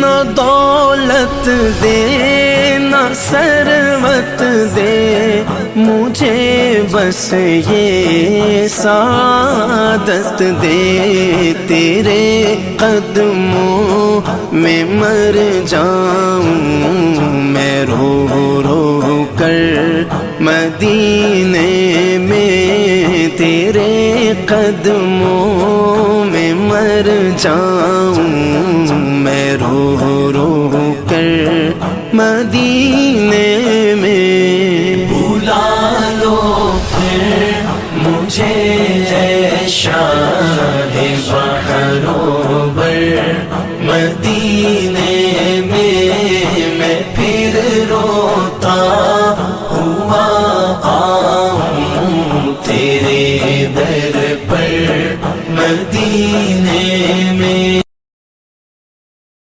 न दौलत दे न सरवत दे, मुझे बस ये सादत दे। तेरे कदमों में मर जाऊं मैं रो रो कर मदीने में, तेरे कदमों में मर जाऊं मैं रो रो कर मदीने में। बुला लो फिर मुझे ऐ शाहे बहरोबर मदीने में, मैं फिर रोता हुआ आऊं तेरे दर पर मदीने में।